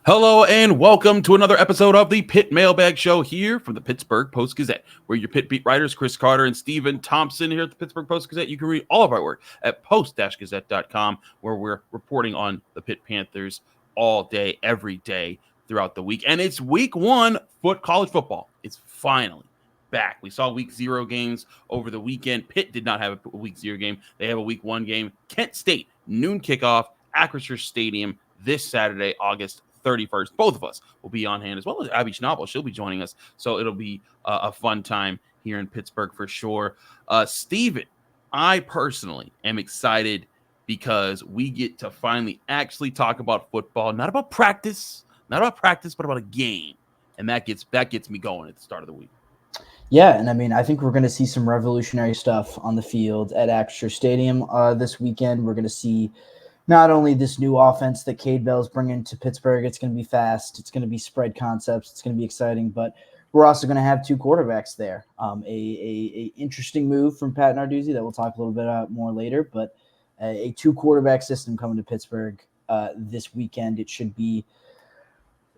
Hello and welcome to another episode of the Pitt Mailbag Show here from the Pittsburgh Post-Gazette. We're your Pitt beat writers, Chris Carter and Stephen Thompson here at the Pittsburgh Post-Gazette. You can read all of our work at post-gazette.com, where we're reporting on the Pitt Panthers all day, every day throughout the week. And it's week one college football. It's finally back. We saw week 0 games over the weekend. Pitt did not have a week 0 game. They have a week 1 game. Kent State, noon kickoff, Acrisure Stadium this Saturday, August 31st. Both of us will be on hand, as well as Abby Schnabel. She'll be joining us. So it'll be a fun time here in Pittsburgh for sure. Steven, I personally am excited because we get to finally actually talk about football, not about practice, but about a game. And that gets me going at the start of the week. Yeah, and I mean, I think we're going to see some revolutionary stuff on the field at Acrisure Stadium this weekend. We're going to see not only this new offense that Kade Bell is bringing to Pittsburgh. It's going to be fast. It's going to be spread concepts. It's going to be exciting. But we're also going to have 2 quarterbacks there. A interesting move from Pat Narduzzi that we'll talk a little bit about more later. But a 2 quarterback system coming to Pittsburgh this weekend. It should be,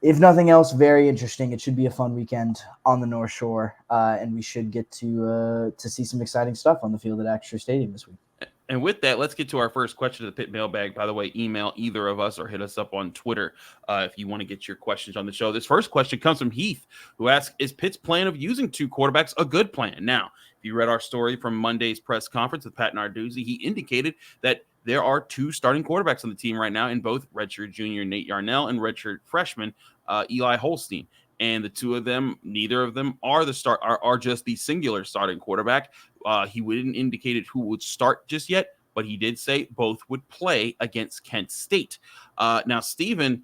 if nothing else, very interesting. It should be a fun weekend on the North Shore, and we should get to see some exciting stuff on the field at Acrisure Stadium this week. And with that, let's get to our first question of the Pitt Mailbag. By the way, email either of us or hit us up on Twitter if you want to get your questions on the show. This first question comes from Heath, who asks, is Pitt's plan of using 2 quarterbacks a good plan? Now, if you read our story from Monday's press conference with Pat Narduzzi, he indicated that there are 2 starting quarterbacks on the team right now in both redshirt junior Nate Yarnell and redshirt freshman Eli Holstein. And the 2 of them, neither of them are just the singular starting quarterback. He wouldn't indicate who would start just yet, but he did say both would play against Kent State. Now, Stephen,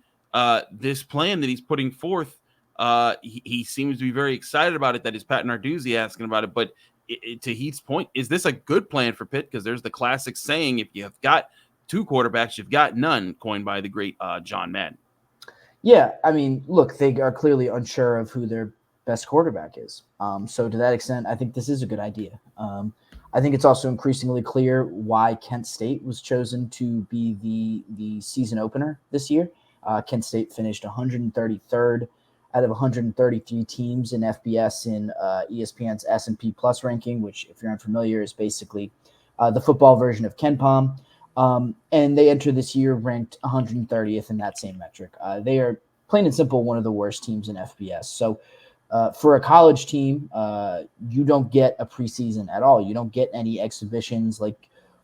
this plan that he's putting forth, he seems to be very excited about it. That is Pat Narduzzi asking about it. But to Heath's point, is this a good plan for Pitt? Because there's the classic saying, if you have got 2 quarterbacks, you've got none, coined by the great John Madden. Yeah, I mean, look, they are clearly unsure of who their best quarterback is. So to that extent, I think this is a good idea. I think it's also increasingly clear why Kent State was chosen to be the season opener this year. Kent State finished 133rd out of 133 teams in FBS in ESPN's S&P Plus ranking, which, if you're unfamiliar, is basically the football version of KenPom. And they enter this year ranked 130th in that same metric. They are, plain and simple, one of the worst teams in FBS. So for a college team, you don't get a preseason at all. You don't get any exhibitions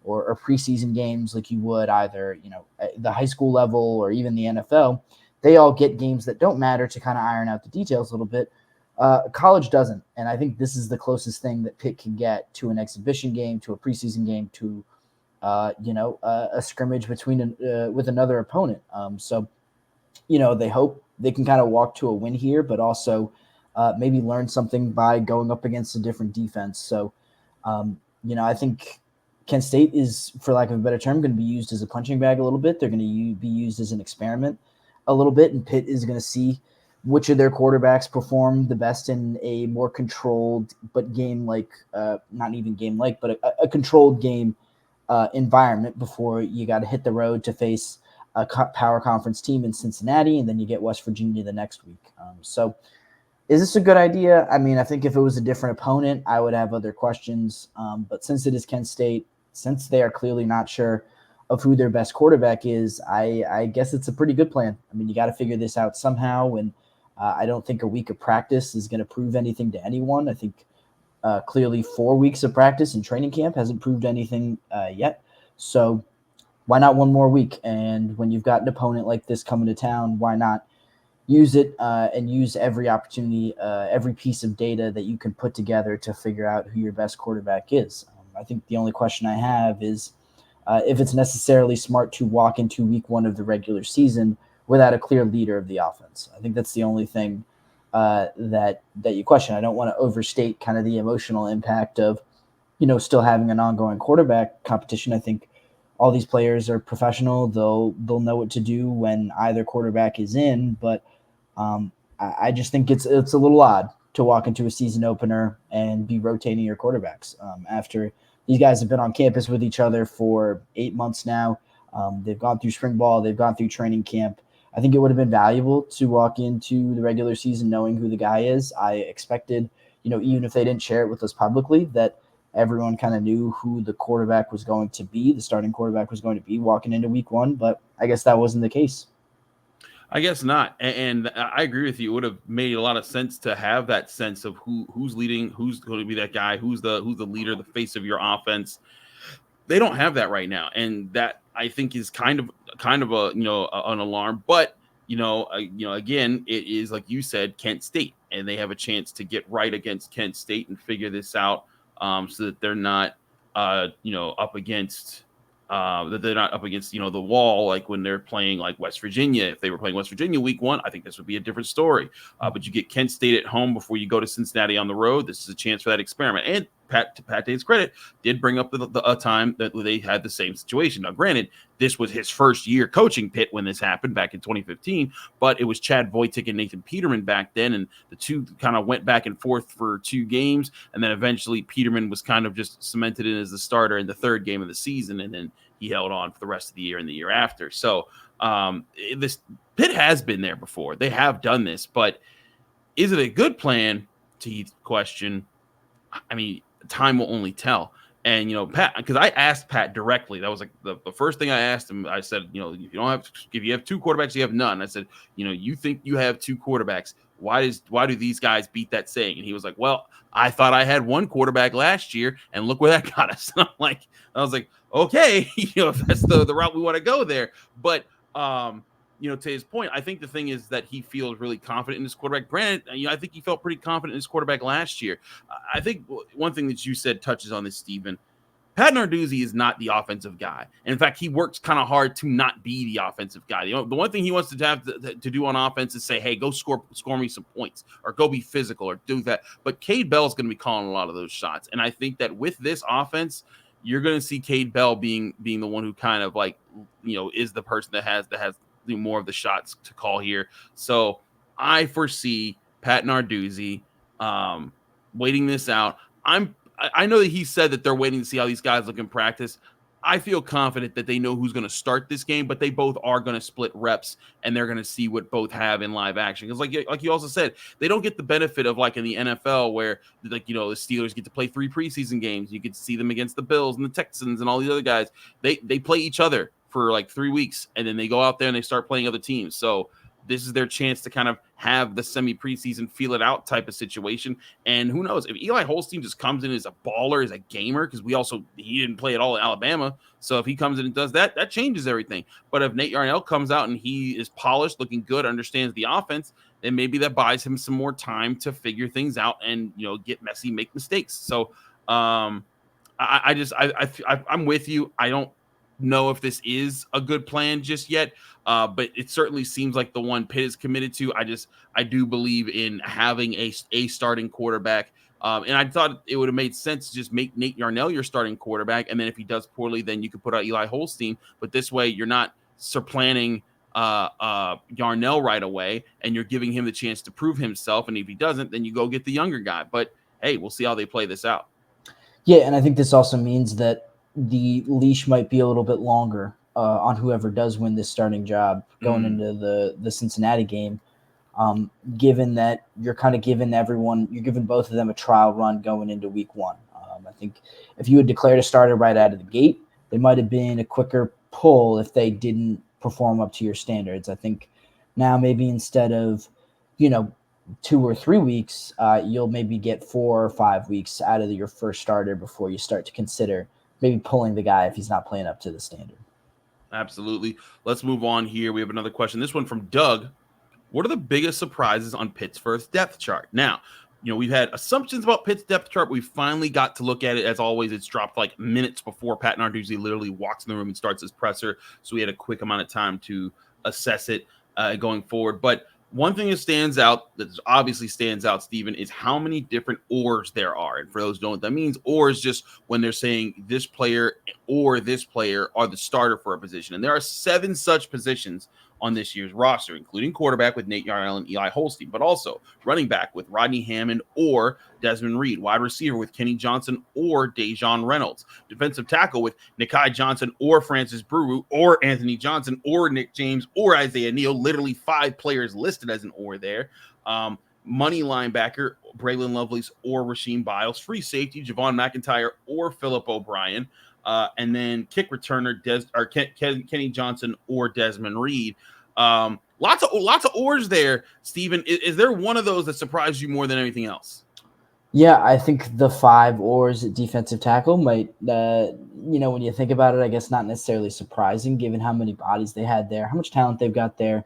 or preseason games like you would either, at the high school level or even the NFL. They all get games that don't matter to kind of iron out the details a little bit. College doesn't. And I think this is the closest thing that Pitt can get to an exhibition game, to a preseason game, to a scrimmage between with another opponent. So they hope they can kind of walk to a win here, but also maybe learn something by going up against a different defense. So, I think Kent State is, for lack of a better term, going to be used as a punching bag a little bit. They're going to be used as an experiment a little bit, and Pitt is going to see which of their quarterbacks perform the best in a more controlled but game-like, not even game-like, but a controlled game environment before you got to hit the road to face a power conference team in Cincinnati, and then you get West Virginia the next week. So is this a good idea? I mean, I think if it was a different opponent, I would have other questions. But since it is Kent State, since they are clearly not sure of who their best quarterback is, I guess it's a pretty good plan. I mean, you got to figure this out somehow, and I don't think a week of practice is going to prove anything to anyone. I think clearly 4 weeks of practice and training camp hasn't proved anything yet. So why not 1 more week? And when you've got an opponent like this coming to town, why not use it and use every opportunity, every piece of data that you can put together to figure out who your best quarterback is? I think the only question I have is if it's necessarily smart to walk into week 1 of the regular season without a clear leader of the offense. I think that's the only thing that you question. I don't want to overstate kind of the emotional impact of, still having an ongoing quarterback competition. I think all these players are professional. They'll know what to do when either quarterback is in, but I just think it's a little odd to walk into a season opener and be rotating your quarterbacks after these guys have been on campus with each other for 8 months now. They've gone through spring ball. They've gone through training camp. I think it would have been valuable to walk into the regular season knowing who the guy is. I expected, even if they didn't share it with us publicly, that everyone kind of knew who the quarterback was going to be, the starting quarterback was going to be walking into week one, but I guess that wasn't the case. I guess not. And I agree with you. It would have made a lot of sense to have that sense of who's leading, who's going to be that guy, who's the leader, the face of your offense. They don't have that right now. And that I think is kind of a, an alarm, but again, it is like you said, Kent State, and they have a chance to get right against Kent State and figure this out so that they're not, up against the wall like when they're playing like West Virginia. If they were playing West Virginia week one, I think this would be a different story. But you get Kent State at home before you go to Cincinnati on the road. This is a chance for that experiment. And to Pat Dane's credit, did bring up a time that they had the same situation. Now, granted, this was his first year coaching Pitt when this happened back in 2015, but it was Chad Voitic and Nathan Peterman back then, and the two kind of went back and forth for 2 games, and then eventually Peterman was kind of just cemented in as the starter in the 3rd game of the season, and then he held on for the rest of the year and the year after. So this Pitt has been there before. They have done this, but is it a good plan? To Heath's question, I mean, time will only tell. And Pat, because I asked Pat directly, that was like the first thing I asked him. I said, if you have 2 quarterbacks, you have none. I said, you think you have 2 quarterbacks. Why do these guys beat that saying? And he was like, well, I thought I had 1 quarterback last year, and look where that got us. And I was like, okay, if that's the route we want to go there. But to his point, I think the thing is that he feels really confident in his quarterback. Granted, I think he felt pretty confident in his quarterback last year. I think one thing that you said touches on this, Stephen. Pat Narduzzi is not the offensive guy. And in fact, he works kind of hard to not be the offensive guy. The one thing he wants to have to do on offense is say, hey, go score me some points, or go be physical, or do that. But Kade Bell is going to be calling a lot of those shots. And I think that with this offense, you're going to see Kade Bell being the one who kind of is the person that has more of the shots to call here. So I foresee Pat Narduzzi waiting this out. I know that he said that they're waiting to see how these guys look in practice. I feel confident that they know who's going to start this game, but they both are going to split reps, and they're going to see what both have in live action. Because like you also said, they don't get the benefit of like in the NFL where the Steelers get to play 3 preseason games. You get to see them against the Bills and the Texans and all these other guys. They play each other for like 3 weeks, and then they go out there and they start playing other teams. So this is their chance to kind of have the semi-preseason feel it out type of situation. And who knows if Eli Holstein just comes in as a baller, as a gamer, because he didn't play at all at Alabama. So if he comes in and does that, that changes everything. But if Nate Yarnell comes out and he is polished, looking good, understands the offense, then maybe that buys him some more time to figure things out and, get messy, make mistakes. So I'm with you. I don't know if this is a good plan just yet, but it certainly seems like the one Pitt is committed to. I do believe in having a starting quarterback, and I thought it would have made sense to just make Nate Yarnell your starting quarterback, and then if he does poorly, then you could put out Eli Holstein. But this way, you're not supplanting Yarnell right away, and you're giving him the chance to prove himself. And if he doesn't, then you go get the younger guy. But hey, we'll see how they play this out. Yeah, and I think this also means that the leash might be a little bit longer on whoever does win this starting job going into the Cincinnati game, given that you're kind of giving both of them a trial run going into week one. I think if you had declared a starter right out of the gate, it might have been a quicker pull if they didn't perform up to your standards. I think now maybe instead of, 2 or 3 weeks, you'll maybe get 4 or 5 weeks out of your first starter before you start to consider maybe pulling the guy if he's not playing up to the standard. Absolutely. Let's move on here. We have another question. This one from Doug. What are the biggest surprises on Pitt's first depth chart? Now, we've had assumptions about Pitt's depth chart. We finally got to look at it. As always, it's dropped like minutes before Pat Narduzzi literally walks in the room and starts his presser. So we had a quick amount of time to assess it going forward. But one thing that obviously stands out, Stephen, is how many different ors there are. And for those who don't know what that means, or is just when they're saying this player or this player are the starter for a position. And there are 7 such positions on this year's roster, including quarterback with Nate Yarnell and Eli Holstein, but also running back with Rodney Hammond or Desmond Reed, wide receiver with Kenny Johnson or Dejon Reynolds, defensive tackle with Nakhi Johnson or Francis Brewu or Anthony Johnson or Nick James or Isaiah Neal, literally 5 players listed as an or there. Money linebacker, Braylon Lovelace or Rasheem Biles, free safety, Javon McIntyre or Phillip O'Brien, and then kick returner Kenny Johnson or Desmond Reed. Lots of ors there, Steven. Is there one of those that surprised you more than anything else? Yeah, I think the 5 ors at defensive tackle might, when you think about it, I guess not necessarily surprising given how many bodies they had there, how much talent they've got there.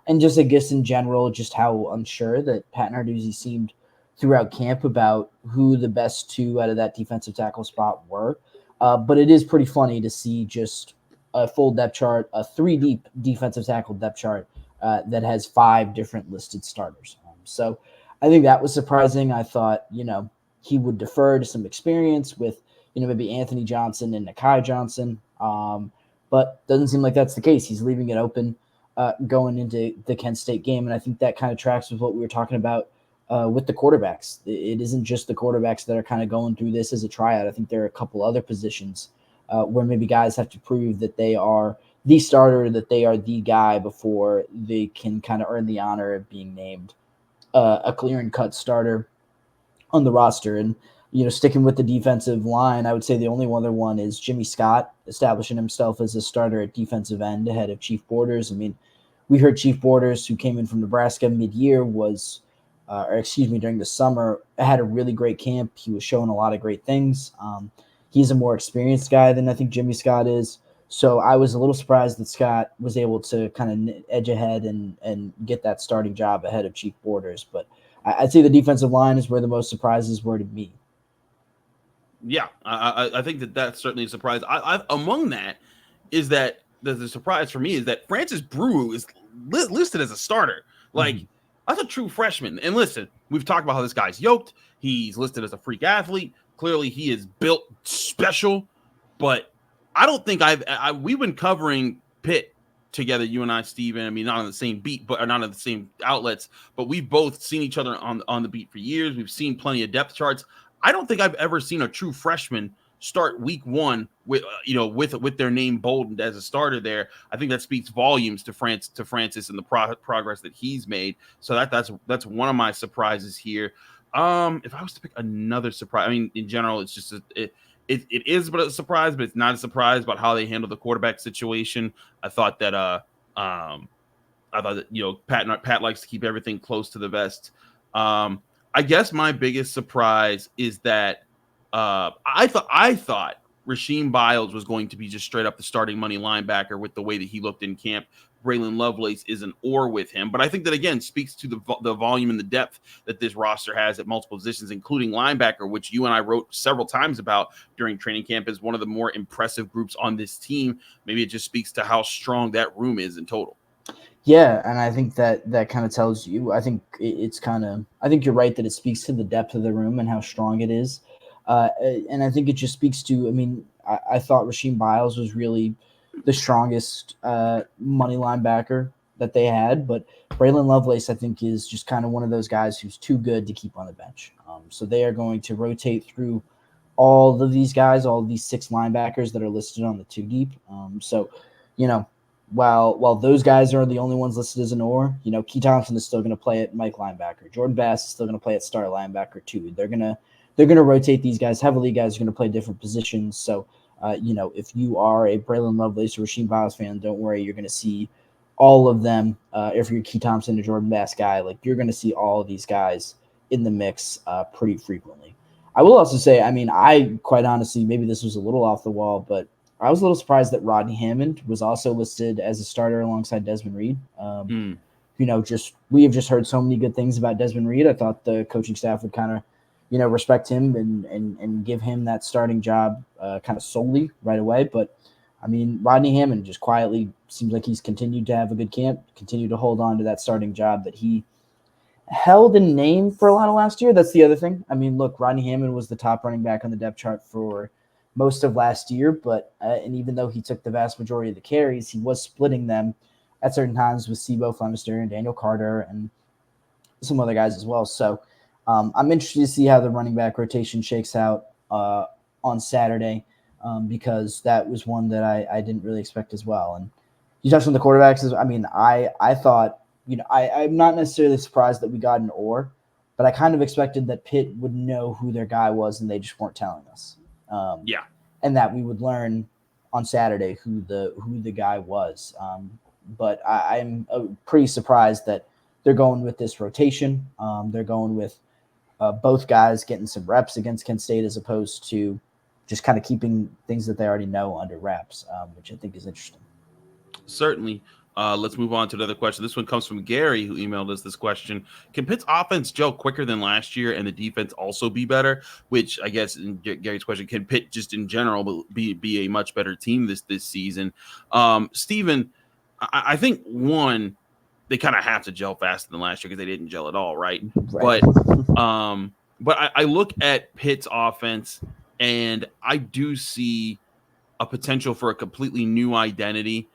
And just, I guess, in general, just how unsure that Pat Narduzzi seemed throughout camp about who the best 2 out of that defensive tackle spot were. But it is pretty funny to see just a full depth chart, a 3-deep defensive tackle depth chart that has 5 different listed starters. So I think that was surprising. I thought, he would defer to some experience with, maybe Anthony Johnson and Nakhi Johnson. But doesn't seem like that's the case. He's leaving it open. Going into the Kent State game. And I think that kind of tracks with what we were talking about with the quarterbacks. It isn't just the quarterbacks that are kind of going through this as a tryout. I think there are a couple other positions where maybe guys have to prove that they are the starter, that they are the guy before they can kind of earn the honor of being named a clear and cut starter on the roster. And, sticking with the defensive line, I would say the only other one is Jimmy Scott establishing himself as a starter at defensive end ahead of Chief Borders. I mean, we heard Chief Borders, who came in from Nebraska mid-year, during the summer, had a really great camp. He was showing a lot of great things. He's a more experienced guy than I think Jimmy Scott is. So I was a little surprised that Scott was able to kind of edge ahead and get that starting job ahead of Chief Borders. But I'd say the defensive line is where the most surprises were to me. Yeah, I think that's certainly a surprise. Among that is that the surprise for me is that Francis Brewu is listed as a starter. Like, that's a true freshman. And listen, we've talked about how this guy's yoked. He's listed as a freak athlete. Clearly, he is built special. But I don't think we've been covering Pitt together, you and I, Steven. I mean, not on the same beat, but not on the same outlets. But we've both seen each other on the beat for years. We've seen plenty of depth charts. I don't think I've ever seen a true freshman start week 1 with their name bolded as a starter there. I think that speaks volumes to Francis and the progress that he's made. So that's one of my surprises here. If I was to pick another surprise, I mean, in general, it's just it is but a surprise, but it's not a surprise about how they handle the quarterback situation. I thought that Pat likes to keep everything close to the vest. I guess my biggest surprise is that I thought Rasheem Biles was going to be just straight up the starting money linebacker with the way that he looked in camp. Braylon Lovelace is an or with him, but I think that again speaks to the volume and the depth that this roster has at multiple positions, including linebacker, which you and I wrote several times about during training camp as one of the more impressive groups on this team. Maybe it just speaks to how strong that room is in total. Yeah, and I think that kind of tells you. I think I think you're right that it speaks to the depth of the room and how strong it is. And I think it just speaks to, I mean, I thought Rasheem Biles was really the strongest money linebacker that they had, but Braylon Lovelace, I think, is just kind of one of those guys who's too good to keep on the bench. So they are going to rotate through all of these guys, all of these 6 linebackers that are listed on the 2 deep. While those guys are the only ones listed as an or, Key Thompson is still going to play at Mike linebacker. Jordan Bass is still going to play at star linebacker too. They're gonna rotate these guys heavily. Guys are going to play different positions. So, if you are a Braylon Lovelace or Rasheem Biles fan, don't worry. You're going to see all of them. If you're a Key Thompson or Jordan Bass guy, you're going to see all of these guys in the mix pretty frequently. I will also say, I mean, I quite honestly, maybe this was a little off the wall, but I was a little surprised that Rodney Hammond was also listed as a starter alongside Desmond Reed. We have just heard so many good things about Desmond Reed. I thought the coaching staff would kind of, respect him and give him that starting job kind of solely right away. But, I mean, Rodney Hammond just quietly seems like he's continued to have a good camp, continued to hold on to that starting job that he held in name for a lot of last year. That's the other thing. I mean, look, Rodney Hammond was the top running back on the depth chart for most of last year, but and even though he took the vast majority of the carries, he was splitting them at certain times with Sibo Flemister and Daniel Carter and some other guys as well. So I'm interested to see how the running back rotation shakes out on Saturday because that was one that I didn't really expect as well. And you touched on the quarterbacks. I mean, I thought, I'm not necessarily surprised that we got an Orr, but I kind of expected that Pitt would know who their guy was and they just weren't telling us. Yeah. And that we would learn on Saturday who the guy was. But I'm pretty surprised that they're going with this rotation. They're going with both guys getting some reps against Kent State as opposed to just kind of keeping things that they already know under wraps, which I think is interesting. Certainly. Let's move on to another question. This one comes from Gary, who emailed us this question. Can Pitt's offense gel quicker than last year and the defense also be better? Which I guess in Gary's question, can Pitt just in general be a much better team this season? Steven, I think one, they kind of have to gel faster than last year because they didn't gel at all, right? But I look at Pitt's offense and I do see a potential for a completely new identity,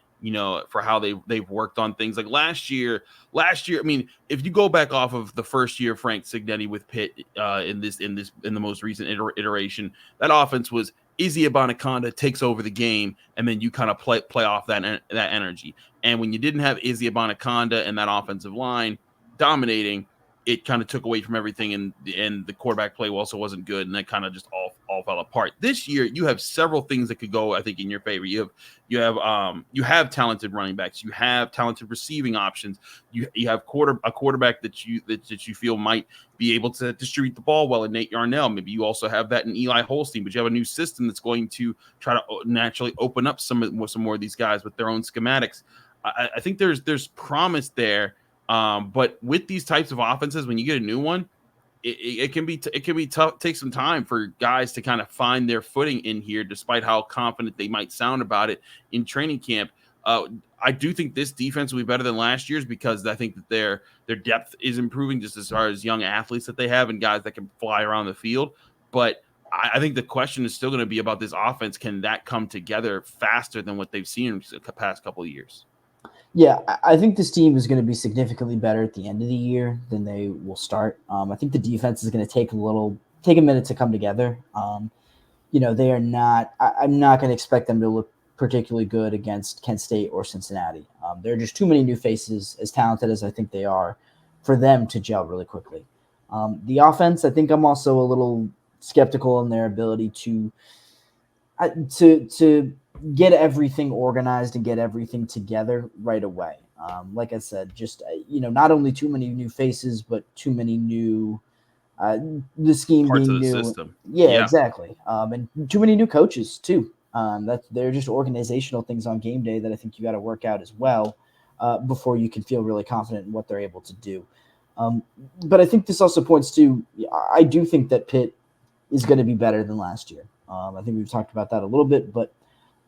for how they've worked on things. Like last year, I mean, if you go back off of the first year of Frank Cignetti with Pitt in the most recent iteration, that offense was Izzy Abanikanda takes over the game, and then you kind of play off that energy. And when you didn't have Izzy Abanikanda and that offensive line dominating, it kind of took away from everything, and the quarterback play also wasn't good, and that kind of just all fell apart. This year, you have several things that could go, I think, in your favor. You have talented running backs, you have talented receiving options, you have a quarterback that you feel might be able to distribute the ball well in Nate Yarnell. Maybe you also have that in Eli Holstein, but you have a new system that's going to try to naturally open up some more of these guys with their own schematics. I think there's promise there. But with these types of offenses, when you get a new one, it can be tough. Take some time for guys to kind of find their footing in here, despite how confident they might sound about it in training camp. I do think this defense will be better than last year's because I think that their depth is improving just as far as young athletes that they have and guys that can fly around the field. But I think the question is still going to be about this offense. Can that come together faster than what they've seen in the past couple of years? Yeah, I think this team is going to be significantly better at the end of the year than they will start. I think the defense is going to take a minute to come together. They are not. I'm not going to expect them to look particularly good against Kent State or Cincinnati. There are just too many new faces, as talented as I think they are, for them to gel really quickly. The offense, I think I'm also a little skeptical in their ability to get everything organized and get everything together right away. Like I said, just not only too many new faces, but too many new the scheme parts being of the new. System. Yeah, exactly. And too many new coaches too. They're just organizational things on game day that I think you got to work out as well before you can feel really confident in what they're able to do. But I think this also points to I do think that Pitt is going to be better than last year. I think we've talked about that a little bit, but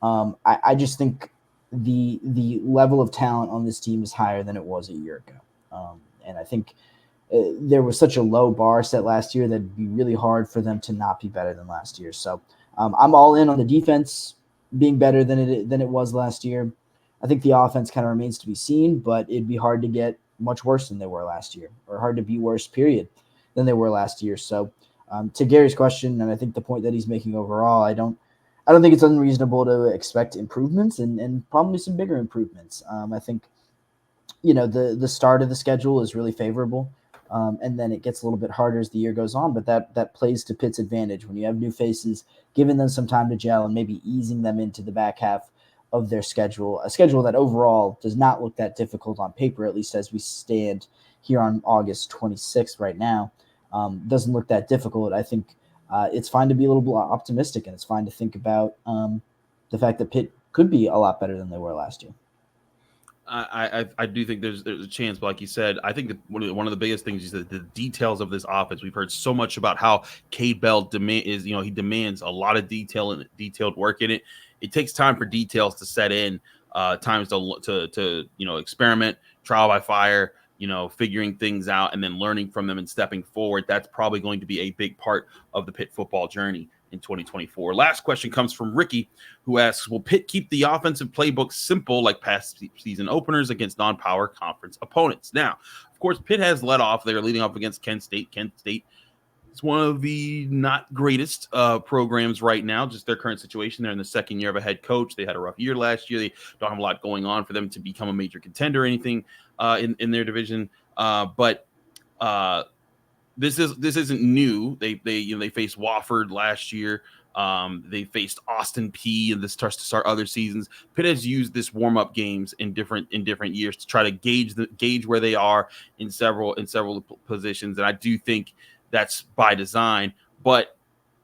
I just think the level of talent on this team is higher than it was a year ago. And I think there was such a low bar set last year that it'd be really hard for them to not be better than last year. So I'm all in on the defense being better than it was last year. I think the offense kind of remains to be seen, but it'd be hard to get much worse than they were last year, or hard to be worse, period, than they were last year. So to Gary's question, and I think the point that he's making overall, I don't think it's unreasonable to expect improvements and probably some bigger improvements. I think, the start of the schedule is really favorable, and then it gets a little bit harder as the year goes on, but that plays to Pitt's advantage when you have new faces, giving them some time to gel and maybe easing them into the back half of their schedule, a schedule that overall does not look that difficult on paper, at least as we stand here on August 26th right now. Doesn't look that difficult. I think it's fine to be a little bit optimistic, and it's fine to think about the fact that Pitt could be a lot better than they were last year. I do think there's a chance, but like you said, I think that one of the biggest things is that the details of this offense. We've heard so much about how Kade Bell he demands a lot of detail and detailed work in it. It takes time for details to set in, times to experiment, trial by fire, figuring things out and then learning from them and stepping forward. That's probably going to be a big part of the Pitt football journey in 2024. Last question comes from Ricky, who asks, will Pitt keep the offensive playbook simple like past season openers against non-power conference opponents? Now, of course, Pitt has led off. They're leading off against Kent State. Kent State is one of the not greatest programs right now, just their current situation. They're in the second year of a head coach. They had a rough year last year. They don't have a lot going on for them to become a major contender or anything in their division. But this isn't new. They faced Wofford last year. They faced Austin P and this starts to start other seasons. Pitt has used this warm-up games in different years to try to gauge where they are in several positions. And I do think that's by design. But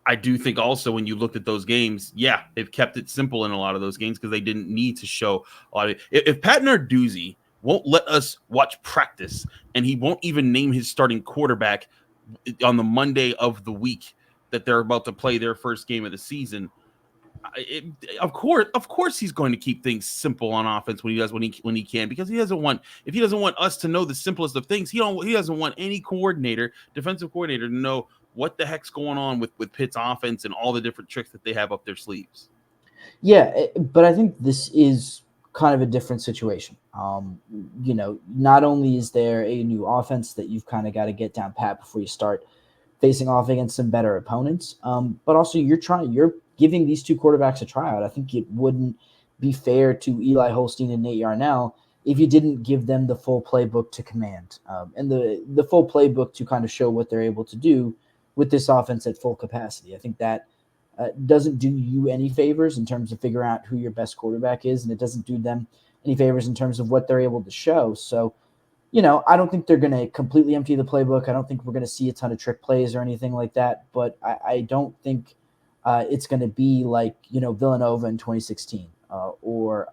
I do think also when you looked at those games, yeah, they've kept it simple in a lot of those games because they didn't need to show a lot of it. If Pat Narduzzi won't let us watch practice and he won't even name his starting quarterback on the Monday of the week that they're about to play their first game of the season, of course he's going to keep things simple on offense when he can, because he doesn't want us to know the simplest of things. He doesn't want any defensive coordinator to know what the heck's going on with Pitt's offense and all the different tricks that they have up their sleeves. Yeah, but I think this is kind of a different situation. Not only is there a new offense that you've kind of got to get down pat before you start facing off against some better opponents, but also you're giving these two quarterbacks a tryout. I think it wouldn't be fair to Eli Holstein and Nate Yarnell if you didn't give them the full playbook to command, and the full playbook to kind of show what they're able to do with this offense at full capacity. I think that doesn't do you any favors in terms of figuring out who your best quarterback is, and it doesn't do them any favors in terms of what they're able to show. So, I don't think they're going to completely empty the playbook. I don't think we're going to see a ton of trick plays or anything like that, but I don't think it's going to be like, Villanova in 2016 or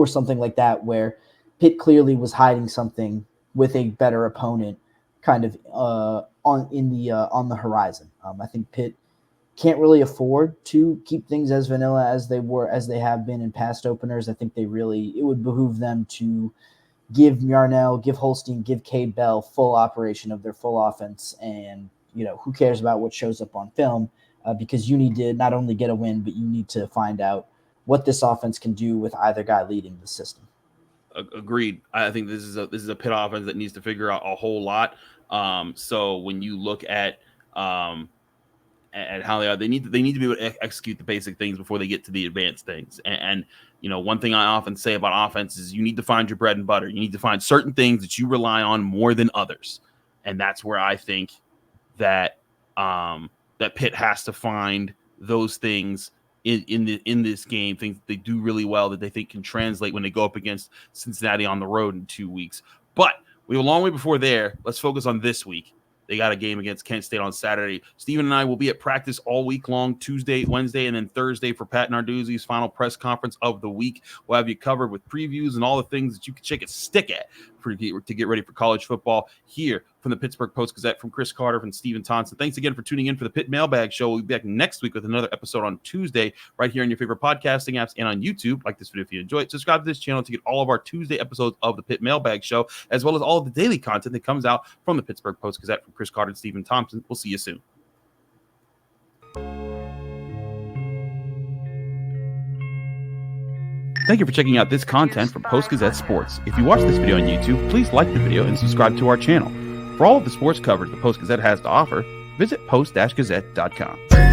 something like that, where Pitt clearly was hiding something with a better opponent kind of on the horizon. I think Pitt can't really afford to keep things as vanilla as they have been in past openers. I think it would behoove them to give Yarnell, give Holstein, give Kade Bell full operation of their full offense. And, who cares about what shows up on film, because you need to not only get a win, but you need to find out what this offense can do with either guy leading the system. Agreed. I think this is a Pitt offense that needs to figure out a whole lot. So when you look at how they are, they need to be able to execute the basic things before they get to the advanced things. And one thing I often say about offense is you need to find your bread and butter. You need to find certain things that you rely on more than others, and that's where I think that that Pitt has to find those things in this game, things they do really well that they think can translate when they go up against Cincinnati on the road in 2 weeks. But we have a long way before there. Let's focus on this week. They got a game against Kent State on Saturday. Steven and I will be at practice all week long, Tuesday, Wednesday, and then Thursday for Pat Narduzzi's final press conference of the week. We'll have you covered with previews and all the things that you can shake a stick at to get ready for college football here from the Pittsburgh Post-Gazette, from Chris Carter, from Stephen Thompson. Thanks again for tuning in for the Pitt Mailbag Show. We'll be back next week with another episode on Tuesday right here on your favorite podcasting apps and on YouTube. Like this video if you enjoy it. Subscribe to this channel to get all of our Tuesday episodes of the Pitt Mailbag Show, as well as all of the daily content that comes out from the Pittsburgh Post-Gazette from Chris Carter and Stephen Thompson. We'll see you soon. Thank you for checking out this content from Post-Gazette Sports. If you watch this video on YouTube, please like the video and subscribe to our channel. For all of the sports coverage the Post-Gazette has to offer, visit post-gazette.com.